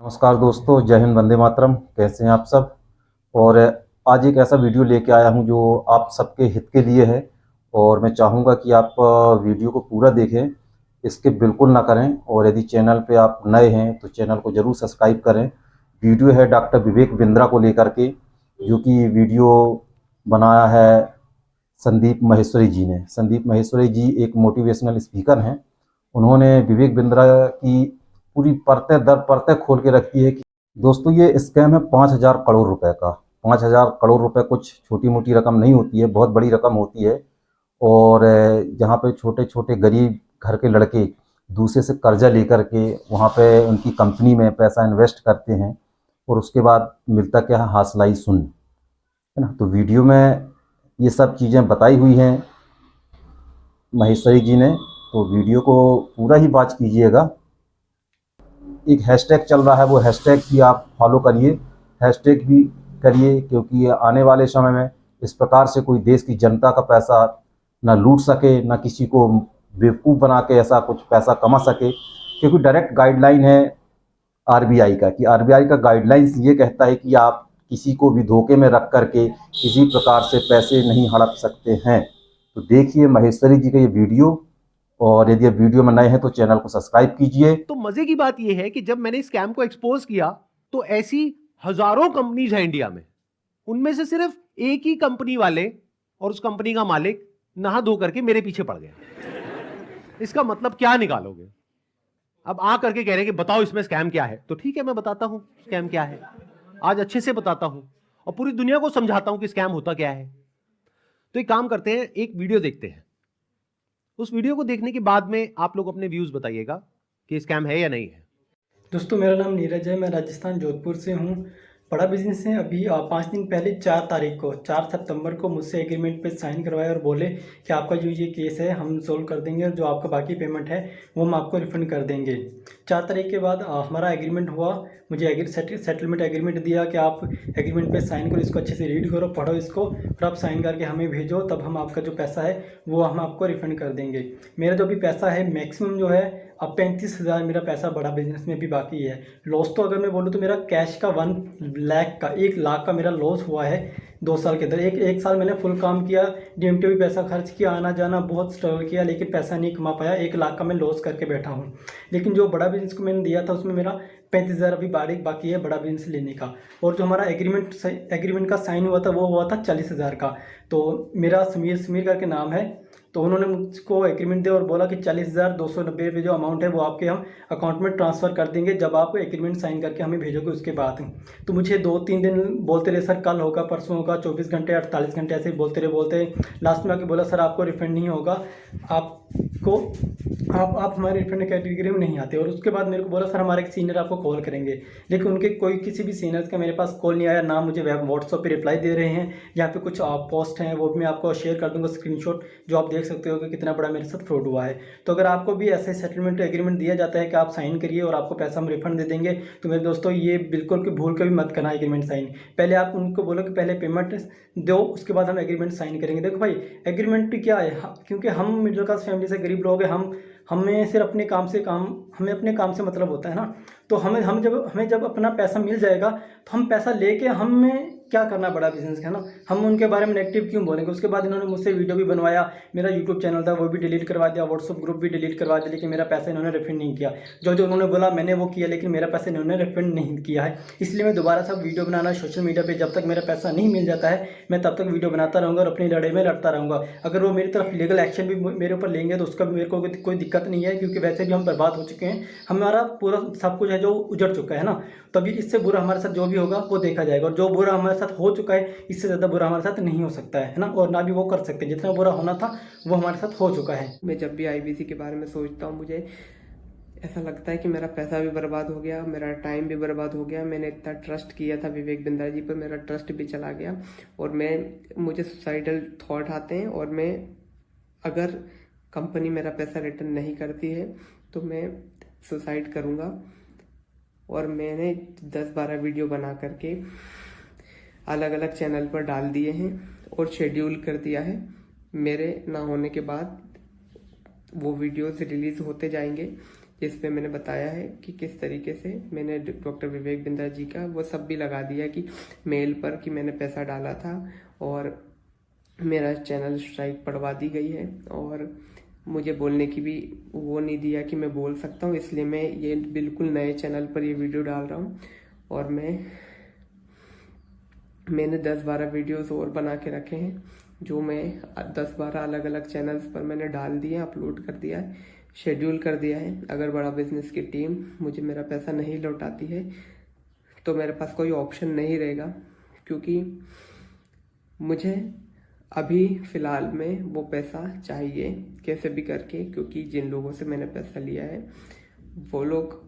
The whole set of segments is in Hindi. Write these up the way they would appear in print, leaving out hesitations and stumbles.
नमस्कार दोस्तों, जय हिंद, वंदे मातरम। कैसे हैं आप सब। और आज एक ऐसा वीडियो लेके आया हूं जो आप सबके हित के लिए है और मैं चाहूँगा कि आप वीडियो को पूरा देखें, स्किप बिल्कुल ना करें। और यदि चैनल पे आप नए हैं तो चैनल को ज़रूर सब्सक्राइब करें। वीडियो है डॉक्टर विवेक बिंद्रा को लेकर के, जो कि वीडियो बनाया है संदीप माहेश्वरी जी ने। संदीप माहेश्वरी जी एक मोटिवेशनल स्पीकर हैं। उन्होंने विवेक बिंद्रा की पूरी परतें दर परतें खोल के रखी है कि दोस्तों ये स्कैम है 5,000 करोड़ रुपए का। 5,000 करोड़ रुपए कुछ छोटी मोटी रकम नहीं होती है, बहुत बड़ी रकम होती है। और जहाँ पे छोटे छोटे गरीब घर के लड़के दूसरे से कर्जा लेकर के वहाँ पे उनकी कंपनी में पैसा इन्वेस्ट करते हैं और उसके बाद मिलता क्या है, हासिलाई सुन, है ना। तो वीडियो में ये सब चीज़ें बताई हुई हैं महेश्वरी जी ने, तो वीडियो को पूरा ही वॉच कीजिएगा। एक हैशटैग चल रहा है, वो हैशटैग भी आप फॉलो करिए, हैशटैग भी करिए, क्योंकि आने वाले समय में इस प्रकार से कोई देश की जनता का पैसा ना लूट सके, ना किसी को बेवकूफ़ बना के ऐसा कुछ पैसा कमा सके। क्योंकि डायरेक्ट गाइडलाइन है आरबीआई का, कि आरबीआई का गाइडलाइंस ये कहता है कि आप किसी को भी धोखे में रख करके किसी प्रकार से पैसे नहीं हड़प सकते हैं। तो देखिए महेश्वरी जी का ये वीडियो, और यदि आप वीडियो में नए हैं तो चैनल को सब्सक्राइब कीजिए। तो मजे की बात यह है कि जब मैंने स्कैम को एक्सपोज किया तो ऐसी हजारों कंपनीज हैं इंडिया में, उनमें से सिर्फ एक ही कंपनी वाले और उस कंपनी का मालिक नहा धो करके मेरे पीछे पड़ गए। इसका मतलब क्या निकालोगे? अब आ करके कह रहे हैं कि बताओ इसमें स्कैम क्या है। तो ठीक है, मैं बताता हूं स्कैम क्या है। आज अच्छे से बताता हूं और पूरी दुनिया को समझाता हूं कि स्कैम होता क्या है। तो एक काम करते हैं, एक वीडियो देखते हैं। उस वीडियो को देखने के बाद में आप लोग अपने व्यूज बताइएगा कि स्कैम है या नहीं है। दोस्तों मेरा नाम नीरज है, मैं राजस्थान जोधपुर से हूँ। बड़ा बिजनेस है। अभी 5 दिन पहले 4 तारीख को 4 सितंबर को मुझसे एग्रीमेंट पे साइन करवाया और बोले कि आपका जो ये केस है हम सोल्व कर देंगे और जो आपका बाकी पेमेंट है वो हम आपको रिफंड कर देंगे। 4 तारीख के बाद हमारा एग्रीमेंट हुआ। मुझे सेटलमेंट एग्रीमेंट दिया कि आप एग्रीमेंट पे साइन करो, इसको अच्छे से रीड करो, पढ़ो इसको, फिर आप साइन करके हमें भेजो, तब हम आपका जो पैसा है वो हम आपको रिफंड कर देंगे। मेरा जो भी पैसा है मैक्सिमम जो है अब 35,000 मेरा पैसा बड़ा बिजनेस में भी बाकी है। लॉस तो अगर मैं बोलूँ तो मेरा कैश का 1 लाख का 1 लाख का मेरा लॉस हुआ है 2 साल के अंदर। एक साल मैंने फुल काम किया, डीएमटी भी पैसा खर्च किया, आना जाना बहुत स्ट्रगल किया, लेकिन पैसा नहीं कमा पाया। 1 लाख का मैं लॉस करके बैठा हूँ। लेकिन जो बड़ा बिजनेस को मैंने दिया था उसमें मेरा 35,000 अभी बाकी है बड़ा बिजनेस लेने का। और जो हमारा एग्रीमेंट का साइन हुआ था वो हुआ था 40,000 का। तो मेरा समीर करके नाम है, तो उन्होंने मुझको एग्रीमेंट दिया और बोला कि 40,290 जो अमाउंट है वो आपके हम अकाउंट में ट्रांसफ़र कर देंगे जब आप एग्रीमेंट साइन करके हमें भेजोगे उसके बाद। तो मुझे 2-3 दिन बोलते रहे, सर कल होगा, परसों होगा, 24 घंटे 48 घंटे ऐसे ही बोलते लास्ट में आके बोला सर आपको रिफंड नहीं होगा, आपको आप हमारे रिफंड कैटेगरी में नहीं आते। और उसके बाद मेरे को बोला सर हमारे एक सीनियर आपको कॉल करेंगे, लेकिन उनके किसी भी सीनियर्स का मेरे पास कॉल नहीं आया, ना मुझे व्हाट्सएप पे रिप्लाई दे रहे हैं। यहाँ पे कुछ पोस्ट हैं वो भी मैं आपको शेयर कर दूंगा स्क्रीनशॉट, जो आप देख सकते हो कि कितना बड़ा मेरे साथ फ्रॉड हुआ है। तो अगर आपको भी ऐसे सेटलमेंट एग्रीमेंट दिया जाता है कि आप साइन करिए और आपको पैसा हम रिफंड दे देंगे, तो मेरे दोस्तों ये बिल्कुल भी भूल कर भी मत करना एग्रीमेंट साइन। पहले आप उनको बोलो कि पहले पेमेंट दो, उसके बाद हम एग्रीमेंट साइन करेंगे। देखो भाई एग्रीमेंट क्या है, क्योंकि हम मिडिल क्लास फैमिली से गरीब लोग हैं, हमें सिर्फ हमें अपने काम से मतलब होता है ना। तो हमें जब अपना पैसा मिल जाएगा तो हम पैसा लेके हमें क्या करना बड़ा बिजनेस का, है ना। हम उनके बारे में नेगेटिव क्यों बोलेंगे। उसके बाद इन्होंने मुझसे वीडियो भी बनवाया, मेरा यूट्यूब चैनल था वो भी डिलीट करवा दिया, व्हाट्सअप ग्रुप भी डिलीट करवा दिया, लेकिन मेरा पैसा इन्होंने रिफंड नहीं किया। जो जो उन्होंने बोला मैंने वो किया, लेकिन मेरा पैसा इन्होंने रिफंड नहीं किया है। इसलिए मैं दोबारा सब वीडियो बनाना सोशल मीडिया पर जब तक मेरा पैसा नहीं मिल जाता है मैं तब तक वीडियो बनाता रहूँगा और अपनी लड़ाई में लड़ता रहूँगा। अगर वो मेरी तरफ लीगल एक्शन भी मेरे ऊपर लेंगे तो उसका भी मेरे को कोई दिक्कत नहीं है, क्योंकि वैसे भी हम बर्बाद हो चुके हैं, हमारा पूरा सब कुछ है जो उजड़ चुका है ना। तभी इससे बुरा हमारे साथ जो भी होगा वो देखा जाएगा, और जो बुरा हमारे साथ हो चुका है इससे ज़्यादा बुरा हमारे साथ नहीं हो सकता है ना, और ना भी वो कर सकते। जितना बुरा होना था वो हमारे साथ हो चुका है। मैं जब भी आईबीसी के बारे में सोचता हूँ मुझे ऐसा लगता है कि मेरा पैसा भी बर्बाद हो गया, मेरा टाइम भी बर्बाद हो गया। मैंने इतना ट्रस्ट किया था विवेक बिंद्रा जी पर, मेरा ट्रस्ट भी चला गया और मुझे सुसाइडल थॉट आते हैं। और मैं अगर कंपनी मेरा पैसा रिटर्न नहीं करती है तो मैं सुसाइड करूँगा। और मैंने 10-12 वीडियो बना करके अलग अलग चैनल पर डाल दिए हैं और शेड्यूल कर दिया है। मेरे ना होने के बाद वो वीडियोस रिलीज होते जाएंगे। इस पे मैंने बताया है कि किस तरीके से मैंने डॉक्टर विवेक बिंद्रा जी का वो सब भी लगा दिया कि मेल पर कि मैंने पैसा डाला था और मेरा चैनल स्ट्राइक पड़वा दी गई है और मुझे बोलने की भी वो नहीं दिया कि मैं बोल सकता हूँ, इसलिए मैं ये बिल्कुल नए चैनल पर ये वीडियो डाल रहा हूँ। और मैंने 10-12 वीडियोस और बना के रखे हैं जो मैं 10-12 अलग अलग चैनल्स पर मैंने डाल दिए, अपलोड कर दिया है, शेड्यूल कर दिया है। अगर बड़ा बिजनेस की टीम मुझे मेरा पैसा नहीं लौटाती है तो मेरे पास कोई ऑप्शन नहीं रहेगा, क्योंकि मुझे अभी फ़िलहाल में वो पैसा चाहिए कैसे भी करके, क्योंकि जिन लोगों से मैंने पैसा लिया है वो लोग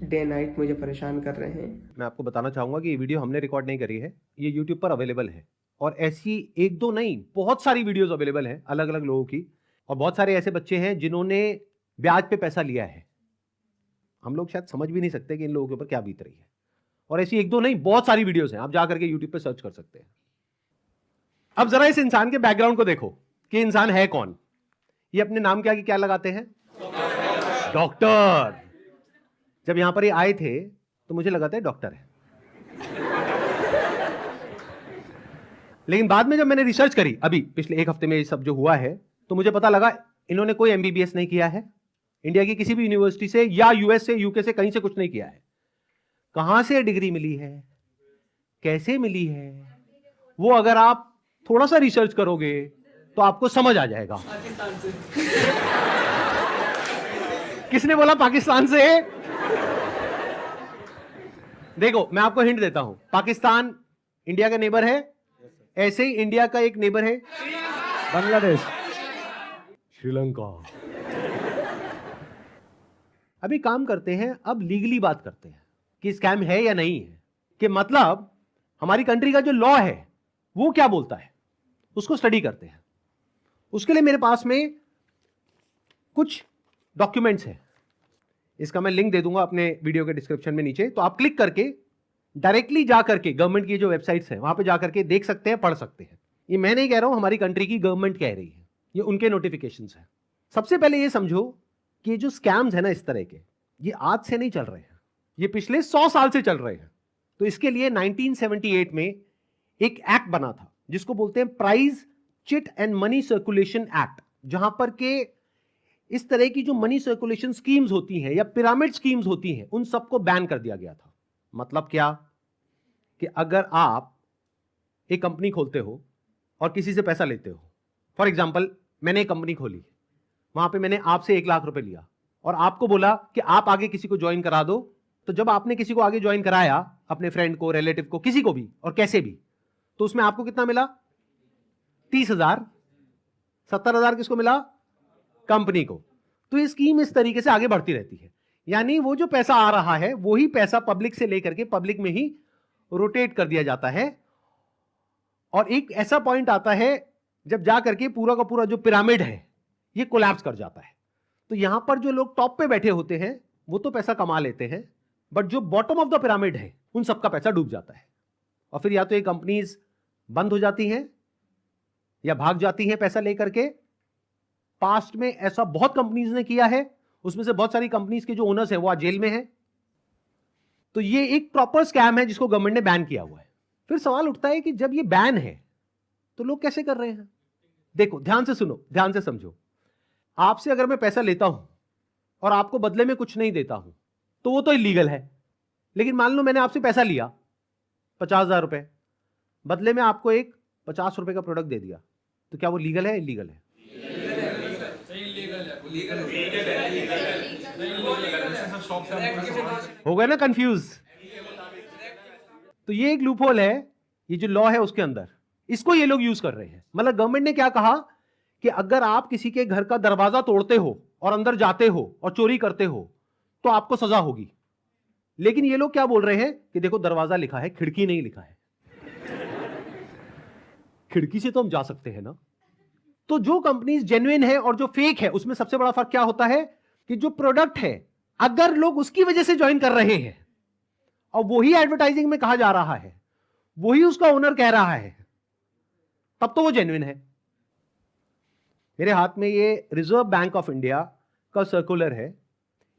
डे नाइट मुझे परेशान कर रहे हैं। मैं आपको बताना चाहूंगा कि ये वीडियो हमने रिकॉर्ड नहीं करी है, ये यूट्यूब पर अवेलेबल है और ऐसी एक दो नहीं बहुत सारी वीडियोस अवेलेबल हैं अलग अलग लोगों की, और बहुत सारे ऐसे बच्चे हैं जिन्होंने ब्याज पे पैसा लिया है। हम लोग शायद समझ भी नहीं सकते कि इन लोगों के ऊपर क्या बीत रही है, और ऐसी एक दो नहीं बहुत सारी वीडियोस हैं, आप जाकर के यूट्यूब पे सर्च कर सकते हैं। अब जरा इस इंसान के बैकग्राउंड को देखो कि इंसान है कौन। ये अपने नाम क्या लगाते हैं, डॉक्टर। जब यहां पर ये आए थे तो मुझे लगा था डॉक्टर है, लेकिन बाद में जब मैंने रिसर्च करी अभी पिछले एक हफ्ते में ये सब जो हुआ है, तो मुझे पता लगा इन्होंने कोई एमबीबीएस नहीं किया है इंडिया की किसी भी यूनिवर्सिटी से या यूएस से यूके से, कहीं से कुछ नहीं किया है। कहां से डिग्री मिली है, कैसे मिली है, वो अगर आप थोड़ा सा रिसर्च करोगे तो आपको समझ आ जाएगा। किसने बोला पाकिस्तान से? देखो मैं आपको हिंट देता हूं, पाकिस्तान इंडिया का नेबर है, ऐसे ही इंडिया का एक नेबर है बांग्लादेश, श्रीलंका। अभी काम करते हैं, अब लीगली बात करते हैं कि स्कैम है या नहीं है, कि मतलब हमारी कंट्री का जो लॉ है वो क्या बोलता है, उसको स्टडी करते हैं। उसके लिए मेरे पास में कुछ डॉक्यूमेंट्स हैं, इसका मैं लिंक दे दूंगा अपने वीडियो के डिस्क्रिप्शन में नीचे, तो आप क्लिक करके डायरेक्टली जा करके गवर्नमेंट की जो वेबसाइट्स हैं वहां पे जा करके देख सकते हैं, पढ़ सकते हैं। ये मैं नहीं कह रहा हूं, हमारी कंट्री की गवर्नमेंट कह रही है, ये उनके नोटिफिकेशंस हैं। सबसे पहले ये समझो कि ये जो स्कैम्स है ना इस तरह के, ये आज से नहीं चल रहे हैं, ये पिछले 100 साल से चल रहे हैं। तो इसके लिए 1978 में एक एक्ट बना था जिसको बोलते हैं prize chit and money circulation act, जहां पर के इस तरह की जो मनी सर्कुलेशन स्कीम्स होती हैं या पिरामिड स्कीम्स होती हैं उन सबको बैन कर दिया गया था। मतलब क्या कि अगर आप एक कंपनी खोलते हो और किसी से पैसा लेते हो, फॉर एग्जांपल मैंने एक कंपनी खोली, वहां पे मैंने आपसे 1 लाख रुपए लिया और आपको बोला कि आप आगे किसी को ज्वाइन करा दो, तो जब आपने किसी को आगे ज्वाइन कराया, अपने फ्रेंड को, रिलेटिव को, किसी को भी और कैसे भी, तो उसमें आपको कितना मिला? 30,000। 70,000 किसको मिला? कंपनी को। तो ये स्कीम इस तरीके से आगे बढ़ती रहती है, यानी वो जो पैसा आ रहा है वही पैसा पब्लिक से लेकर के पब्लिक में ही रोटेट कर दिया जाता है। और एक ऐसा पॉइंट आता है जब जा करके पूरा का पूरा जो पिरामिड है ये कोलैप्स कर जाता है। तो यहां पर जो लोग टॉप पे बैठे होते हैं वो तो पैसा कमा लेते हैं, बट जो बॉटम ऑफ द पिरामिड है उन सबका पैसा डूब जाता है। और फिर या तो ये कंपनीज बंद हो जाती हैं या भाग जाती हैं पैसा लेकर के। पास्ट में ऐसा बहुत कंपनीज ने किया है, उसमें से बहुत सारी कंपनीज के जो ओनर्स हैं वो आज जेल में हैं। तो ये एक प्रॉपर स्कैम है जिसको गवर्नमेंट ने बैन किया हुआ है। फिर सवाल उठता है कि जब ये बैन है तो लोग कैसे कर रहे हैं? देखो ध्यान से सुनो, ध्यान से समझो। आपसे अगर मैं पैसा लेता हूं और आपको बदले में कुछ नहीं देता हूं तो वो तो इलीगल है। लेकिन मान लो मैंने आपसे पैसा लिया 50,000 रुपए, बदले में आपको एक 50 रुपए का प्रोडक्ट दे दिया, तो क्या वो लीगल है? इलीगल है? हो गए ना कंफ्यूज? तो ये एक लूपहोल है, ये जो लॉ है उसके अंदर, इसको ये लोग यूज कर रहे हैं। मतलब गवर्नमेंट ने क्या कहा कि अगर आप किसी के घर का दरवाजा तोड़ते हो और अंदर जाते हो और चोरी करते हो तो आपको सजा होगी। लेकिन ये लोग क्या बोल रहे हैं कि देखो दरवाजा लिखा है, खिड़की नहीं लिखा है। खिड़की से तो हम जा सकते हैं ना। तो जो कंपनीज जेन्युइन है और जो फेक है उसमें सबसे बड़ा फर्क क्या होता है कि जो प्रोडक्ट है अगर लोग उसकी वजह से ज्वाइन कर रहे हैं और वही एडवर्टाइजिंग में कहा जा रहा है, वही उसका ओनर कह रहा है, तब तो वो जेन्युइन है। मेरे हाथ में ये रिजर्व बैंक ऑफ इंडिया का सर्कुलर है।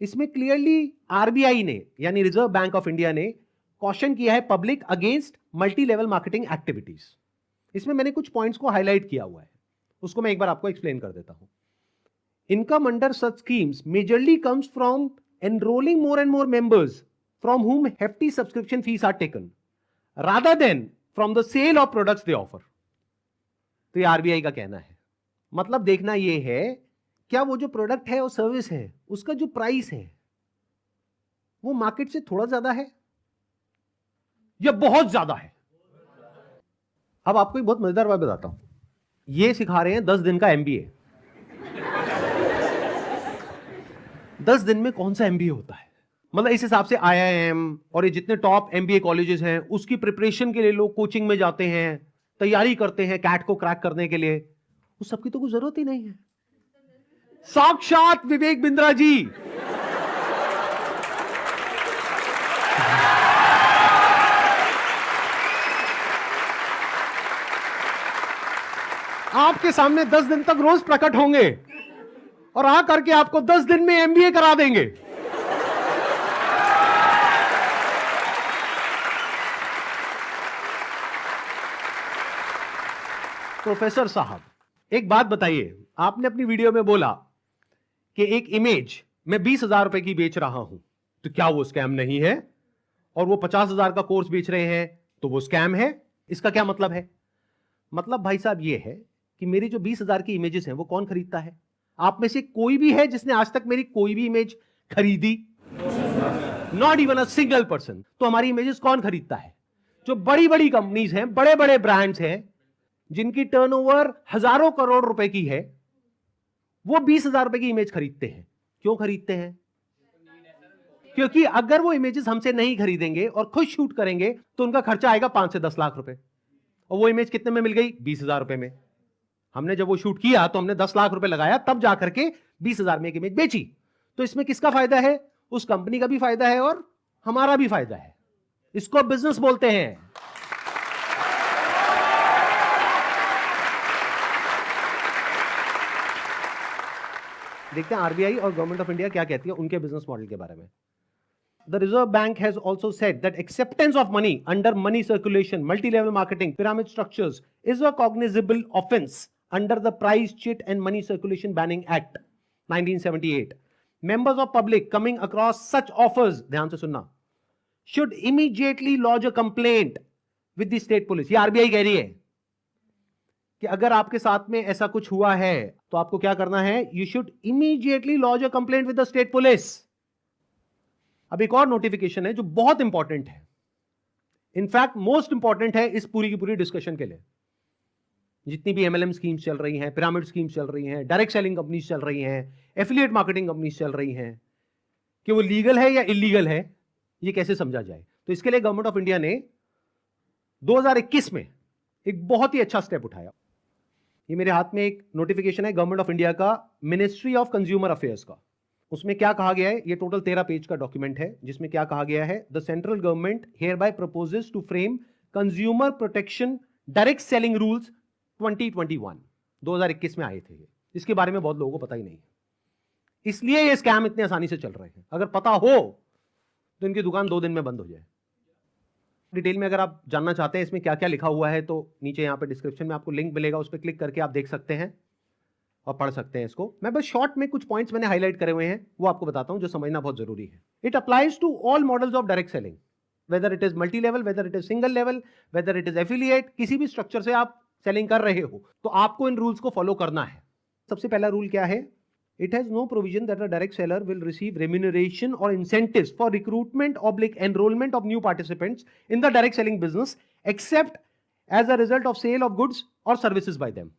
इसमें क्लियरली आरबीआई ने यानी रिजर्व बैंक ऑफ इंडिया ने कॉशन किया है public against multi level marketing activities. इसमें मैंने कुछ पॉइंट्स को हाईलाइट किया हुआ है, उसको मैं एक बार आपको एक्सप्लेन कर देता हूं। Income under such schemes majorly comes from enrolling more and more members from whom hefty subscription fees are taken rather than from the sale of products they offer। तो ये आरबीआई का कहना है। मतलब देखना ये है क्या वो जो प्रोडक्ट है और सर्विस है उसका जो प्राइस है वो मार्केट से थोड़ा ज्यादा है या बहुत ज्यादा है। अब आपको एक बहुत मजेदार बात बताता हूं। ये सिखा रहे हैं 10 दिन का एमबीए। 10 दिन में कौन सा एमबीए होता है? मतलब इस हिसाब से आईआईएम और ये जितने टॉप एमबीए कॉलेजेस हैं उसकी प्रिपरेशन के लिए लोग कोचिंग में जाते हैं, तैयारी करते हैं कैट को क्रैक करने के लिए, उस सबकी तो कोई जरूरत ही नहीं है। साक्षात विवेक बिंद्रा जी आपके सामने 10 दिन तक रोज प्रकट होंगे और आ करके आपको 10 दिन में एमबीए करा देंगे। प्रोफेसर साहब एक बात बताइए, आपने अपनी वीडियो में बोला कि एक इमेज मैं 20,000 रुपए की बेच रहा हूं, तो क्या वो स्कैम नहीं है? और वो 50,000 का कोर्स बेच रहे हैं तो वो स्कैम है? इसका क्या मतलब है? मतलब भाई साहब ये है कि मेरी जो 20,000 की इमेजेस हैं वो कौन खरीदता है? आप में से कोई भी है जिसने आज तक मेरी कोई भी इमेज खरीदी? Not even a single person. तो हमारी इमेजेस कौन खरीदता है? जो बड़ी बड़ी कंपनीज हैं, बड़े बड़े ब्रांड्स हैं जिनकी टर्नओवर हजारों करोड़ रुपए की है, वो 20,000 रुपए की इमेज खरीदते हैं। क्यों खरीदते हैं? क्योंकि अगर वो इमेजेस हमसे नहीं खरीदेंगे और खुद शूट करेंगे तो उनका खर्चा आएगा 5 से 10 लाख रुपए, और वो इमेज कितने में मिल गई? 20,000 रुपए में। हमने जब वो शूट किया तो हमने 10 लाख रुपए लगाया, तब जाकर के 20,000 में एक इमेज बेची। तो इसमें किसका फायदा है? उस कंपनी का भी फायदा है और हमारा भी फायदा है। इसको बिजनेस बोलते हैं। देखते हैं आरबीआई और गवर्नमेंट ऑफ इंडिया क्या कहती है उनके बिजनेस मॉडल के बारे में। The Reserve Bank has also said that acceptance of money under money circulation, multi-level marketing, pyramid structures is a cognizable offense under the Price, Cheat and Money Circulation Banning Act 1978. Members of public coming across such offers, ध्यान से सुनना, should immediately lodge a complaint with the state police। ये आरबीआई कह रही है कि अगर आपके साथ में ऐसा कुछ हुआ है तो आपको क्या करना है? You should immediately lodge a complaint with the state police। अब एक और नोटिफिकेशन है जो बहुत इंपॉर्टेंट है, इनफैक्ट मोस्ट इंपॉर्टेंट है इस पूरी की पूरी डिस्कशन के लिए। जितनी भी एमएलएम स्कीम्स चल रही हैं, पिरामिड स्कीम्स चल रही हैं, डायरेक्ट सेलिंग कंपनीज चल रही हैं, एफिलिएट मार्केटिंग कंपनीज चल रही हैं, कि वो लीगल है या इलीगल है, ये कैसे समझा जाए? तो इसके लिए गवर्नमेंट ऑफ इंडिया ने 2021 में एक बहुत ही अच्छा स्टेप उठाया। ये मेरे हाथ में एक नोटिफिकेशन है गवर्नमेंट ऑफ इंडिया का, मिनिस्ट्री ऑफ कंज्यूमर अफेयर्स का। उसमें क्या कहा गया है? ये टोटल 13 पेज का डॉक्यूमेंट है, जिसमें क्या कहा गया है? The central government hereby proposes to frame consumer protection direct selling rules 2021। 2021 में आए थे ये। इसके बारे में बहुत लोगों को पता ही नहीं है, इसलिए ये स्कैम इतने आसानी से चल रहे हैं। अगर पता हो तो इनकी दुकान 2 दिन में बंद हो जाए। डिटेल में अगर आप जानना चाहते हैं इसमें क्या क्या लिखा हुआ है तो नीचे यहाँ पे डिस्क्रिप्शन में आपको लिंक मिलेगा, उस पर क्लिक करके आप देख सकते हैं और पढ़ सकते हैं इसको। मैं बस शॉर्ट में कुछ पॉइंट्स मैंने हाईलाइट करे हुए हैं, वो आपको बताता हूं जो समझना बहुत जरूरी है। It applies to all models of direct selling, whether it is multi level, whether it is single level, whether it is affiliate, किसी भी स्ट्रक्चर से आप सेलिंग कर रहे हो तो आपको इन रूल्स को फॉलो करना है। सबसे पहला रूल क्या है? It has no provision that a direct seller will receive remuneration और incentives for recruitment oblique enrolment of new participants in the direct selling business except as a result of sale of goods और सर्विसेज बाय देम।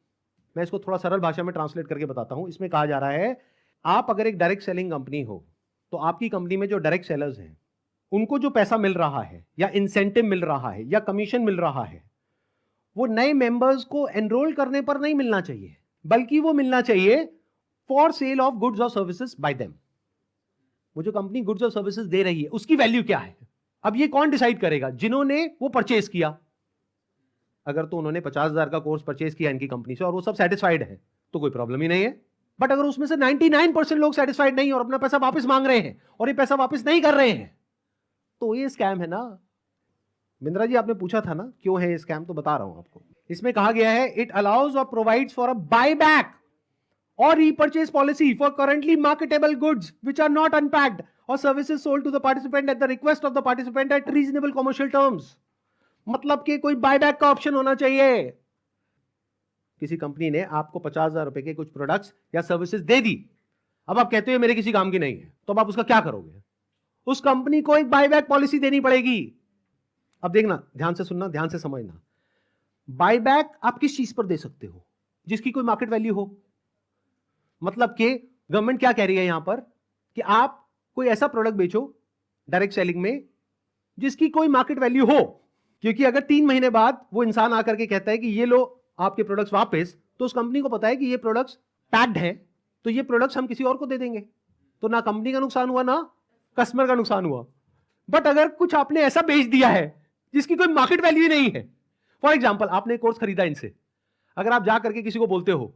मैं इसको थोड़ा सरल भाषा में ट्रांसलेट करके बताता हूं। इसमें कहा जा रहा है, आप अगर एक डायरेक्ट सेलिंग कंपनी हो तो आपकी कंपनी में जो डायरेक्ट सेलर्स हैं उनको जो पैसा मिल रहा है या इंसेंटिव मिल रहा है या कमीशन मिल रहा है, वो नए मेंबर्स को एनरोल करने पर नहीं मिलना चाहिए, बल्कि वो मिलना चाहिए फॉर सेल ऑफ गुड्स और सर्विसेज बाय देम। वो जो कंपनी गुड्स और सर्विसेज दे रही है उसकी वैल्यू क्या है? अब ये कौन डिसाइड करेगा? जिन्होंने वो परचेज किया। अगर तो उन्होंने 50,000 का कोर्स परचेज किया इनकी कंपनी से और वो सब सेटिस्फाइड है तो कोई प्रॉब्लम ही नहीं है। बट अगर उसमें से 99% लोग सेटिस्फाइड नहीं और अपना पैसा वापस मांग रहे हैं और ये पैसा वापस नहीं कर रहे हैं, तो ये स्कैम है ना। बिंद्रा जी, आपने पूछा था ना क्यों है ये स्कैम, तो बता रहा हूं आपको। इसमें कहा गया है इट अलाउज और provides for a buy back or repurchase policy for currently marketable goods which are not unpacked or services sold to the participant at the request of the participant at reasonable commercial terms। मतलब कि कोई बायबैक का ऑप्शन होना चाहिए। किसी कंपनी ने आपको 50,000 रुपए के कुछ प्रोडक्ट्स या सर्विसेज दे दी, अब आप कहते हो मेरे किसी काम की नहीं है, तो अब आप उसका क्या करोगे? उस कंपनी को एक बायबैक पॉलिसी देनी पड़ेगी। अब देखना, ध्यान से सुनना, ध्यान से समझना। बायबैक आप किस चीज पर दे सकते हो? जिसकी कोई मार्केट वैल्यू हो। मतलब कि गवर्नमेंट क्या कह रही है यहां पर कि आप कोई ऐसा प्रोडक्ट बेचो डायरेक्ट सेलिंग में जिसकी कोई मार्केट वैल्यू हो, क्योंकि अगर 3 महीने बाद वो इंसान आकर के कहता है कि ये लो आपके प्रोडक्ट्स वापस, तो उस कंपनी को पता है कि ये प्रोडक्ट्स पैक्ड हैं, तो ये प्रोडक्ट्स हम किसी और को दे देंगे, तो ना कंपनी का नुकसान हुआ ना कस्टमर का नुकसान हुआ। बट अगर कुछ आपने ऐसा बेच दिया है जिसकी कोई मार्केट वैल्यू नहीं है, फॉर एग्जाम्पल आपने कोर्स खरीदा इनसे, अगर आप जा करके किसी को बोलते हो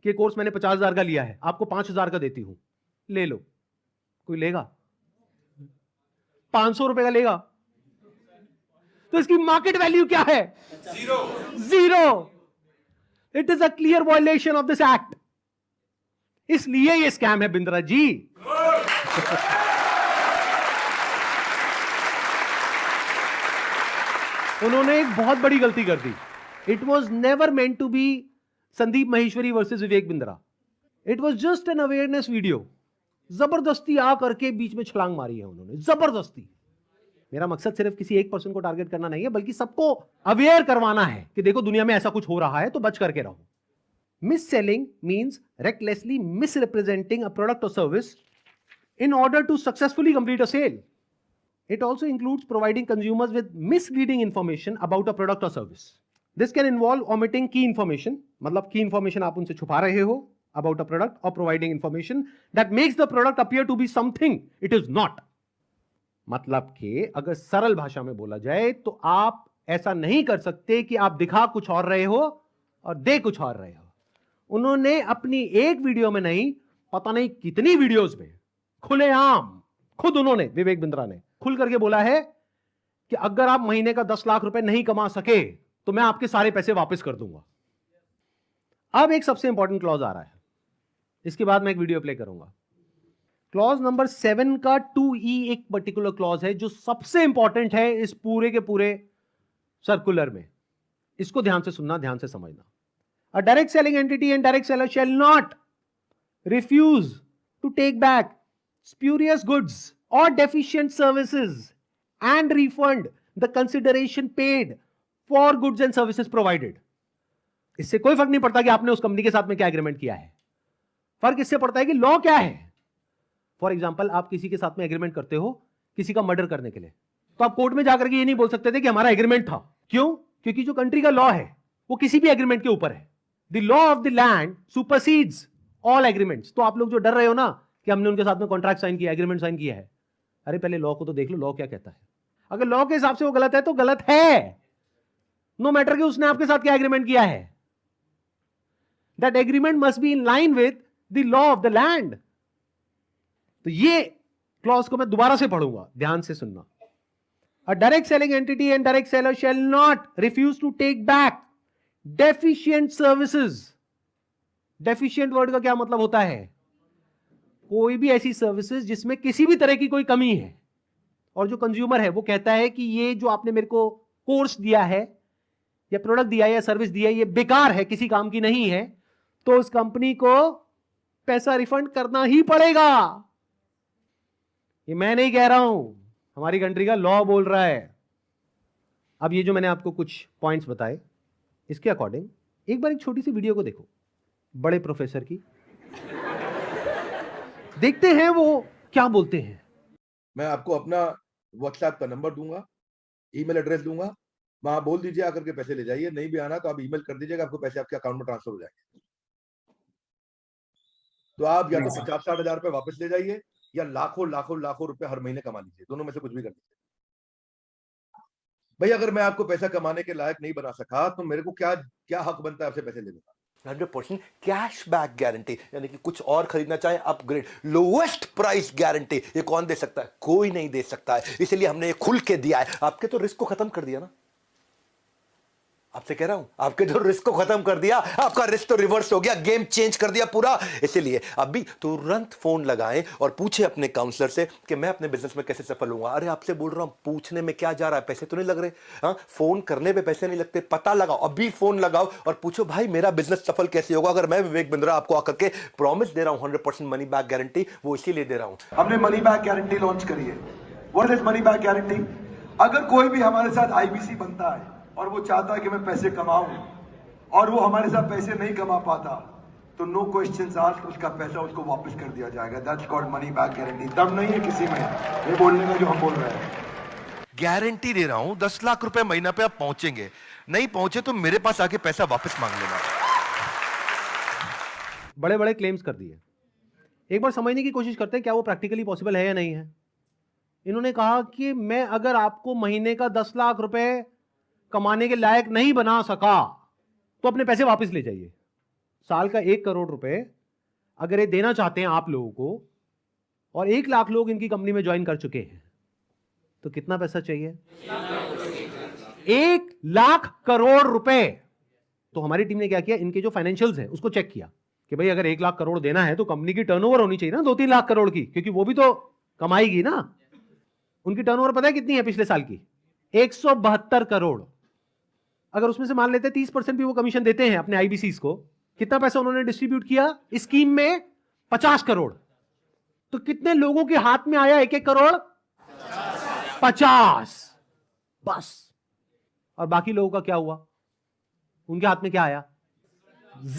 कि कोर्स मैंने 50,000 का लिया है, आपको 5,000 का देती हूं, ले लो, कोई लेगा? 500 रुपए का लेगा? तो इसकी मार्केट वैल्यू क्या है? Zero. It is a clear violation of this act. इसलिए ये स्कैम है बिंद्रा जी। उन्होंने एक बहुत बड़ी गलती कर दी। It was never meant to be Sandeep Maheshwari versus Vivek Bindra. It was just an awareness video. जबरदस्ती आकर के बीच में छलांग मारी है उन्होंने, जबरदस्ती। मेरा मकसद सिर्फ किसी एक पर्सन को टारगेट करना नहीं है, बल्कि सबको अवेयर करवाना है कि देखो दुनिया में ऐसा कुछ हो रहा है, तो बच करके रहो। Miss selling means recklessly misrepresenting a product or service in order to successfully complete a sale. It also includes providing consumers with misleading information about a product or service. This can involve omitting key information, मतलब key information आप उनसे छुपा रहे हो about a product, or providing information that makes the product appear to be something it is not. मतलब कि अगर सरल भाषा में बोला जाए तो आप ऐसा नहीं कर सकते कि आप दिखा कुछ और रहे हो और दे कुछ और रहे हो। उन्होंने अपनी एक वीडियो में नहीं, पता नहीं कितनी वीडियोस में खुलेआम खुद उन्होंने, विवेक बिंद्रा ने खुल करके बोला है कि अगर आप महीने का 10 लाख रुपए नहीं कमा सके तो मैं आपके सारे पैसे वापस कर दूंगा। अब एक सबसे इंपॉर्टेंट क्लॉज आ रहा है, इसके बाद मैं एक वीडियो प्ले करूंगा। क्लॉज नंबर 7 का 2E एक पर्टिकुलर क्लॉज है जो सबसे इंपॉर्टेंट है इस पूरे के पूरे सर्कुलर में। इसको ध्यान से सुनना, ध्यान से समझना। A direct selling entity and direct seller shall not refuse to take back spurious goods or deficient services and refund the consideration paid for goods and services provided. इससे कोई फर्क नहीं पड़ता कि आपने उस कंपनी के साथ में क्या एग्रीमेंट किया है, फर्क इससे पड़ता है कि लॉ क्या है। फॉर एग्जाम्पल, आप किसी के साथ में एग्रीमेंट करते हो किसी का मर्डर करने के लिए, तो आप कोर्ट में जाकर के ये नहीं बोल सकते थे कि हमारा एग्रीमेंट था। क्यों? क्योंकि जो कंट्री का लॉ है वो किसी भी एग्रीमेंट के ऊपर है। The law of the land supersedes all agreements। तो आप लोग जो डर रहे हो ना कि हमने उनके साथ में कॉन्ट्रैक्ट साइन किया, एग्रीमेंट साइन किया है, अरे पहले लॉ को तो देख लो, लॉ क्या कहता है। अगर लॉ के हिसाब से वो गलत है तो गलत है, नो मैटर कि उसने आपके साथ क्या एग्रीमेंट किया है। That agreement must be in line with the law of the land. तो ये क्लॉज को मैं दोबारा से पढ़ूंगा, ध्यान से सुनना। A direct selling entity and direct seller shall not refuse to take back deficient services। deficient word का क्या मतलब होता है? कोई भी ऐसी सर्विसेज जिसमें किसी भी तरह की कोई कमी है और जो कंज्यूमर है वो कहता है कि ये जो आपने मेरे को कोर्स दिया है या प्रोडक्ट दिया है या सर्विस दिया है ये बेकार है, किसी काम की नहीं है, तो उस कंपनी को पैसा रिफंड करना ही पड़ेगा। ये मैं नहीं कह रहा हूं, हमारी कंट्री का लॉ बोल रहा है। अब ये जो मैंने आपको कुछ पॉइंट्स बताए, इसके अकॉर्डिंग एक बार एक छोटी सी वीडियो को देखो बड़े प्रोफेसर की, देखते हैं वो क्या बोलते हैं। मैं आपको अपना व्हाट्सएप का नंबर दूंगा, ईमेल एड्रेस दूंगा, वहां बोल दीजिए आकर के पैसे ले जाइए। नहीं भी आना तो आप ईमेल कर दीजिएगा, आपको पैसे आपके अकाउंट में ट्रांसफर हो जाएंगे। तो आप या तो 50-60 हजार रुपए वापस ले जाइए या लाखों लाखों लाखों रुपए हर महीने कमा लीजिए, दोनों में से कुछ भी कर लीजिए। भाई अगर मैं आपको पैसा कमाने के लायक नहीं बना सका तो मेरे को क्या क्या हक बनता है आपसे पैसे लेने का? 100% कैश बैक गारंटी, यानी कि कुछ और खरीदना चाहे अपग्रेड, लोवेस्ट प्राइस गारंटी। ये कौन दे सकता है? कोई नहीं दे सकता है, इसलिए हमने ये खुल के दिया है। आपके तो रिस्क को खत्म कर दिया ना, आपसे कह रहा हूं, आपके जो रिस्क को खत्म कर दिया, आपका रिस्क तो रिवर्स हो गया, गेम चेंज कर दिया पूरा। इसीलिए अभी तुरंत फोन लगाएं और पूछे अपने काउंसलर से कि मैं अपने बिजनेस में कैसे सफल होऊंगा। अरे आपसे बोल रहा हूं, पूछने में क्या जा रहा है, पैसे तो नहीं लग रहे। हाँ, फोन करने पे पैसे नहीं लगते, पता लगाओ, अभी फोन लगाओ और पूछो भाई मेरा बिजनेस सफल कैसे होगा। अगर मैं विवेक बिंद्रा आपको आकर के प्रॉमिस दे रहा हूं 100% मनी बैक गारंटी, वो इसीलिए दे रहा हूं। हमने मनी बैक गारंटी लॉन्च करी है। What is money back guarantee? अगर कोई भी हमारे साथ आईबीसी बनता है और वो चाहता है कि मैं पैसे कमाऊं और वो हमारे साथ पैसे नहीं कमा पाता, तो नो क्वेश्चंस आस्क्ड, उसका पैसा उसको वापस कर दिया जाएगा। That's called money back guarantee. दम नहीं है किसी में ये बोलने में जो हम बोल रहे हैं। गारंटी दे रहा हूं 10 लाख रुपए महीना पे आप पहुंचेंगे, नहीं पहुंचे तो मेरे पास आके पैसा वापस मांग लेना। बड़े बड़े क्लेम्स कर दिए। एक बार समझने की कोशिश करते हैं क्या वो प्रैक्टिकली पॉसिबल है या नहीं है। इन्होंने कहा कि मैं अगर आपको महीने का 10 लाख रुपए कमाने के लायक नहीं बना सका तो अपने पैसे वापस ले जाइए। साल का 1 करोड़ रुपए अगर ये देना चाहते हैं आप लोगों को, और 1 लाख लोग इनकी कंपनी में ज्वाइन कर चुके हैं, तो कितना पैसा चाहिए? 1 लाख करोड़ रुपए। तो हमारी टीम ने क्या किया, इनके जो फाइनेंशियल्स हैं उसको चेक किया कि भाई अगर 1 लाख करोड़ देना है तो कंपनी की टर्नओवर होनी चाहिए ना 2-3 लाख करोड़ की, क्योंकि वो भी तो कमाएगी ना। उनकी टर्नओवर पता है कितनी है पिछले साल की? 172 करोड़। अगर उसमें से मान लेते 30% भी वो कमीशन देते हैं अपने आईबीसीज को, कितना पैसा उन्होंने डिस्ट्रीब्यूट किया स्कीम में? 50 करोड़। तो कितने लोगों के हाथ में आया 1-1 करोड़? 50 बस। और बाकी लोगों का क्या हुआ? उनके हाथ में क्या आया?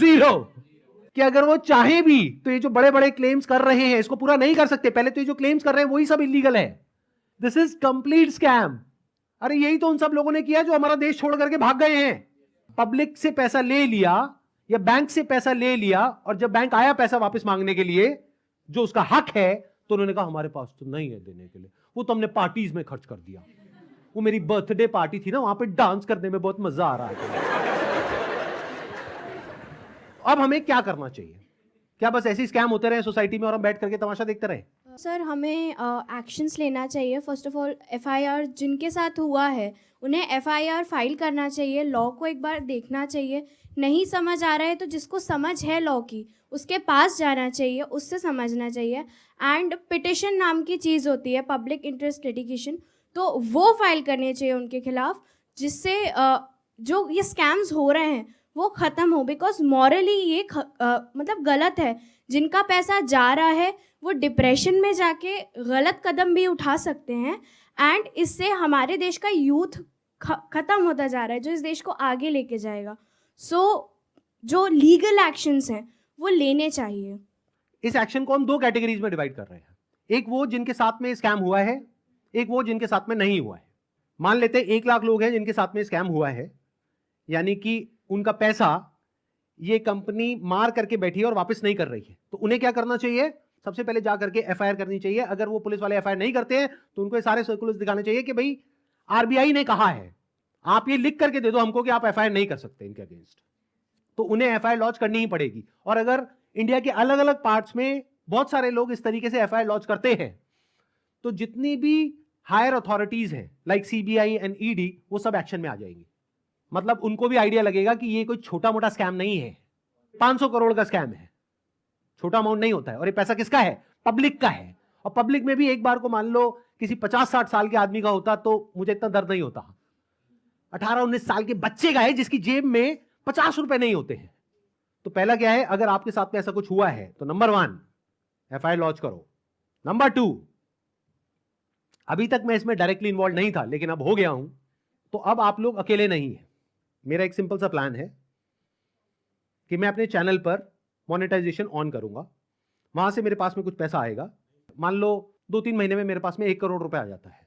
0। कि अगर वो चाहे भी तो ये जो बड़े बड़े क्लेम्स कर रहे हैं इसको पूरा नहीं कर सकते। पहले तो ये जो क्लेम्स कर रहे हैं वही सब इलीगल है। This is complete scam. अरे यही तो उन सब लोगों ने किया जो हमारा देश छोड़ करके भाग गए हैं। पब्लिक से पैसा ले लिया या बैंक से पैसा ले लिया, और जब बैंक आया पैसा वापस मांगने के लिए जो उसका हक है, तो उन्होंने कहा हमारे पास तो नहीं है देने के लिए, वो तो हमने पार्टीज में खर्च कर दिया। वो मेरी बर्थडे पार्टी थी ना, वहां पे डांस करने में बहुत मजा आ रहा है। अब हमें क्या करना चाहिए? क्या बस ऐसे स्कैम होते रहे सोसाइटी में और हम बैठ करके तमाशा देखते रहे? सर, हमें एक्शंस लेना चाहिए। फर्स्ट ऑफ ऑल एफआईआर जिनके साथ हुआ है उन्हें एफआईआर फाइल करना चाहिए। लॉ को एक बार देखना चाहिए। नहीं समझ आ रहा है तो जिसको समझ है लॉ की उसके पास जाना चाहिए, उससे समझना चाहिए। एंड पिटिशन नाम की चीज़ होती है, पब्लिक इंटरेस्ट लिटिगेशन, तो वो फाइल करनी चाहिए उनके खिलाफ, जिससे जो ये स्कैम्स हो रहे हैं वो ख़त्म हो। बिकॉज मॉरली ये मतलब गलत है। जिनका पैसा जा रहा है वो डिप्रेशन में जाके गलत कदम भी उठा सकते हैं, एंड इससे हमारे देश का यूथ ख़त्म होता जा रहा है जो इस देश को आगे लेके जाएगा। सो जो लीगल एक्शंस हैं वो लेने चाहिए। इस एक्शन को हम 2 कैटेगरीज में डिवाइड कर रहे हैं। एक वो जिनके साथ में स्कैम हुआ है, एक वो जिनके साथ में नहीं हुआ है। मान लेते हैं 1 लाख लोग हैं जिनके साथ में स्कैम हुआ है, यानी कि उनका पैसा ये कंपनी मार करके बैठी है और वापस नहीं कर रही है। तो उन्हें क्या करना चाहिए? सबसे पहले जा करके एफआईआर करनी चाहिए। अगर वो पुलिस वाले एफआईआर नहीं करते हैं तो उनको ये सारे सर्कुलर्स दिखाने चाहिए कि भाई आरबीआई ने कहा है, आप ये लिख करके दे दो हमको कि आप एफआईआर नहीं कर सकते इनके अगेंस्ट। तो उन्हें एफआईआर लॉन्च करनी ही पड़ेगी। और अगर इंडिया के अलग अलग पार्ट्स में बहुत सारे लोग इस तरीके से एफआईआर लॉन्च करते हैं, तो जितनी भी हायर अथॉरिटीज हैं लाइक सीबीआई एंड ईडी, वो सब एक्शन में आ जाएंगी। मतलब उनको भी आइडिया लगेगा कि ये कोई छोटा मोटा स्कैम नहीं है, 500 करोड़ का स्कैम है, छोटा अमाउंट नहीं होता है। और ये पैसा किसका है? पब्लिक का है। और पब्लिक में भी एक बार को मान लो किसी 50-60 साल के आदमी का होता तो मुझे इतना दर्द नहीं होता। 18-19 साल के बच्चे का है जिसकी जेब में 50 रुपए नहीं होते हैं। तो पहला क्या है, अगर आपके साथ में ऐसा कुछ हुआ है तो नंबर 1 एफआईआर लॉन्च करो। नंबर 2, अभी तक मैं इसमें डायरेक्टली इन्वॉल्व नहीं था लेकिन अब हो गया हूं, तो अब आप लोग अकेले नहीं है। मेरा एक सिंपल सा प्लान है कि मैं अपने चैनल पर मोनेटाइजेशन ऑन करूंगा, वहां से मेरे पास में कुछ पैसा आएगा। मान लो 2-3 महीने में मेरे पास में 1 करोड़ रुपए आ जाता है,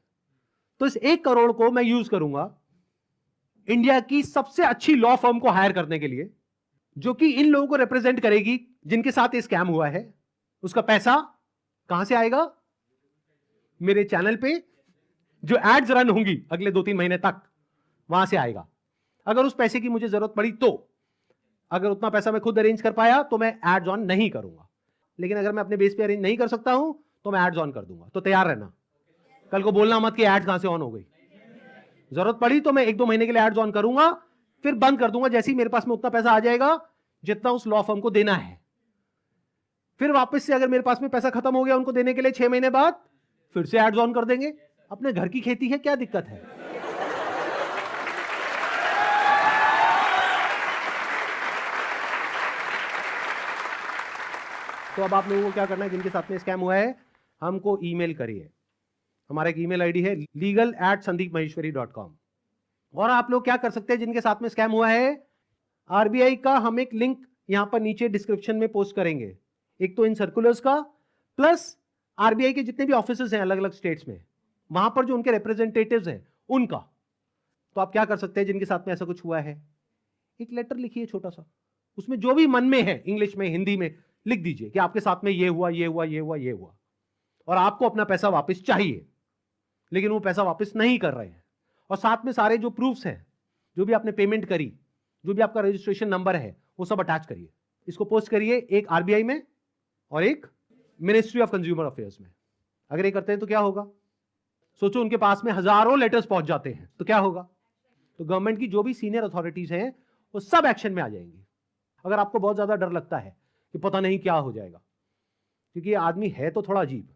तो इस 1 करोड़ को मैं यूज करूंगा इंडिया की सबसे अच्छी लॉ फर्म को हायर करने के लिए, जो कि इन लोगों को रिप्रेजेंट करेगी जिनके साथ ये स्कैम हुआ है। उसका पैसा कहां से आएगा? मेरे चैनल पे जो एड्स रन होंगी अगले 2-3 महीने तक, वहां से आएगा। अगर उस पैसे की मुझे जरूरत पड़ी तो अगर उतना पैसा मैं खुद अरेंज कर पाया तो मैं एड्स ऑन नहीं करूंगा, लेकिन अगर मैं अपने बेस पे अरेंज नहीं कर सकता हूं तो मैं एड्स ऑन कर दूंगा। तो तैयार रहना, कल को बोलना मत कि एड्स कहां से ऑन हो गई। जरूरत पड़ी तो मैं 1-2 महीने के लिए एड्स ऑन करूंगा, फिर बंद कर दूंगा जैसे ही मेरे पास में उतना पैसा आ जाएगा जितना उस लॉ फर्म को देना है। फिर वापस से अगर मेरे पास में पैसा खत्म हो गया उनको देने के लिए 6 महीने बाद, फिर से एड्स ऑन कर देंगे। अपने घर की खेती है, क्या दिक्कत है। तो अब आप लोगों को क्या करना है, जिनके साथ में स्कैम हुआ है हमको ईमेल करिए। हमारा एक ईमेल आईडी है legal@sandeepmaheshwari.com। और आप लोग क्या कर सकते हैं जिनके साथ में स्कैम हुआ है, आरबीआई का हम एक लिंक यहां पर नीचे डिस्क्रिप्शन में पोस्ट करेंगे, एक तो इन सर्कुलर्स का, प्लस आरबीआई के जितने भी ऑफिसेज हैं अलग अलग स्टेट्स में, वहां पर जो उनके रिप्रेजेंटेटिव्स हैं उनका। तो आप क्या कर सकते हैं जिनके साथ में ऐसा कुछ हुआ है, एक लेटर लिखिए छोटा सा, उसमें जो भी मन में है इंग्लिश में हिंदी में लिख दीजिए कि आपके साथ में ये हुआ ये हुआ ये हुआ ये हुआ, और आपको अपना पैसा वापस चाहिए, लेकिन वो पैसा वापस नहीं कर रहे हैं। और साथ में सारे जो प्रूफ्स हैं, जो भी आपने पेमेंट करी, जो भी आपका रजिस्ट्रेशन नंबर है, वो सब अटैच करिए। इसको पोस्ट करिए, एक आरबीआई में और एक मिनिस्ट्री ऑफ कंज्यूमर अफेयर्स में। अगर ये करते हैं तो क्या होगा, सोचो उनके पास में हजारों लेटर्स पहुंच जाते हैं तो क्या होगा। तो गवर्नमेंट की जो भी सीनियर अथॉरिटीज हैं वो सब एक्शन में आ जाएंगी। अगर आपको बहुत ज्यादा डर लगता है कि पता नहीं क्या हो जाएगा, क्योंकि ये आदमी है तो थोड़ा अजीब।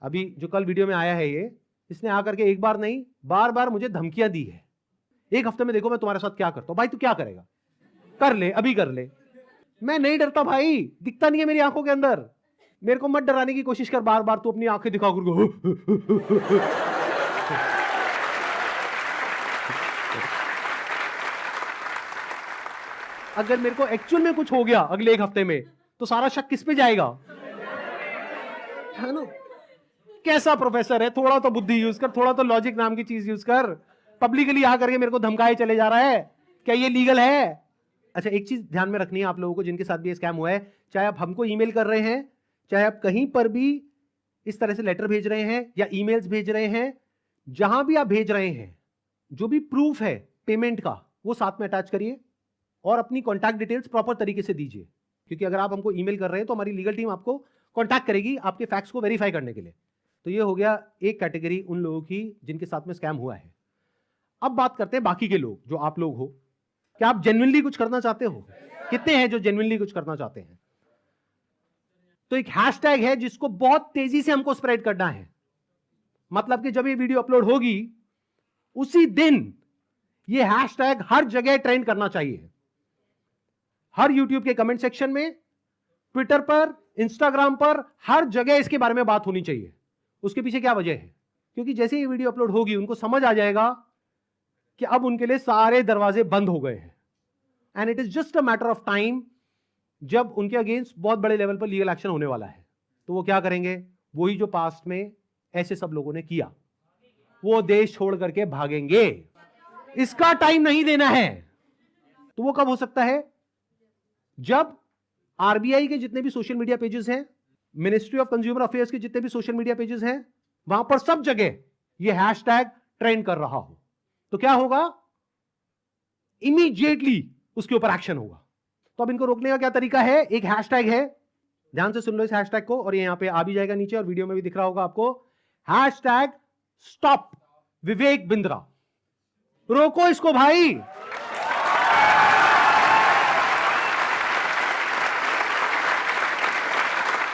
अभी जो कल वीडियो में आया है ये, इसने आकर के एक बार नहीं बार बार मुझे धमकियां दी है, 1 हफ्ते में देखो मैं तुम्हारे साथ क्या करता हूं। भाई तू क्या करेगा, कर ले, अभी कर ले। मैं नहीं डरता भाई, दिखता नहीं है मेरी आंखों के अंदर। मेरे को मत डराने की कोशिश कर बार बार, तू अपनी आंखें दिखा कर। अगर मेरे को एक्चुअल में कुछ हो गया अगले 1 हफ्ते में तो सारा शक किस पे जाएगा, है ना। कैसा प्रोफेसर है, थोड़ा तो बुद्धि यूज कर, थोड़ा तो लॉजिक नाम की चीज यूज कर। पब्लिकली आ करके मेरे को धमकाए चले जा रहा है, क्या ये लीगल है। अच्छा, एक चीज ध्यान में रखनी है आप लोगों को जिनके साथ भी स्कैम हुआ है, चाहे आप हमको ईमेल कर रहे हैं, चाहे आप कहीं पर भी इस तरह से लेटर भेज रहे हैं या ईमेल्स भेज रहे हैं, जहां भी आप भेज रहे हैं, जो भी प्रूफ है पेमेंट का वो साथ में अटैच करिए और अपनी कॉन्टैक्ट डिटेल्स प्रॉपर तरीके से दीजिए। क्योंकि अगर आप हमको ईमेल कर रहे हैं तो हमारी लीगल टीम आपको कॉन्टैक्ट करेगी आपके फैक्ट्स को वेरीफाई करने के लिए। तो ये हो गया एक कैटेगरी उन लोगों की जिनके साथ में स्कैम हुआ है। अब बात करते हैं बाकी के लोग, जो आप लोग हो। क्या आप जेन्युइनली कुछ करना चाहते हो? कितने हैं जो जेन्युइनली कुछ करना चाहते हैं? तो एक हैशटैग है जिसको बहुत तेजी से हमको स्प्रेड करना है। मतलब कि जब ये वीडियो अपलोड होगी उसी दिन ये हैशटैग हर जगह ट्रेंड करना चाहिए। हर यूट्यूब के कमेंट सेक्शन में, ट्विटर पर, इंस्टाग्राम पर, हर जगह इसके बारे में बात होनी चाहिए। उसके पीछे क्या वजह है? क्योंकि जैसे ये वीडियो अपलोड होगी उनको समझ आ जाएगा कि अब उनके लिए सारे दरवाजे बंद हो गए हैं, and it is just a matter of time जब उनके अगेंस्ट बहुत बड़े लेवल पर लीगल एक्शन होने वाला है। तो वो क्या करेंगे, वही जो पास्ट में ऐसे सब लोगों ने किया, वो देश छोड़ करके भागेंगे। इसका टाइम नहीं देना है। तो वो कब हो सकता है? जब आरबीआई के जितने भी सोशल मीडिया पेजेस हैं, मिनिस्ट्री ऑफ कंज्यूमर अफेयर्स के जितने भी सोशल मीडिया पेजेस हैं, वहां पर सब जगह ये हैशटैग ट्रेंड कर रहा हो। तो क्या होगा, इमीडिएटली उसके ऊपर एक्शन होगा। तो अब इनको रोकने का क्या तरीका है? एक हैशटैग है, ध्यान से सुन लो इस हैशटैग को, और ये यहां पे आ भी जाएगा नीचे और वीडियो में भी दिख रहा होगा आपको। Hashtag stop Vivek Bindra. रोको इसको भाई।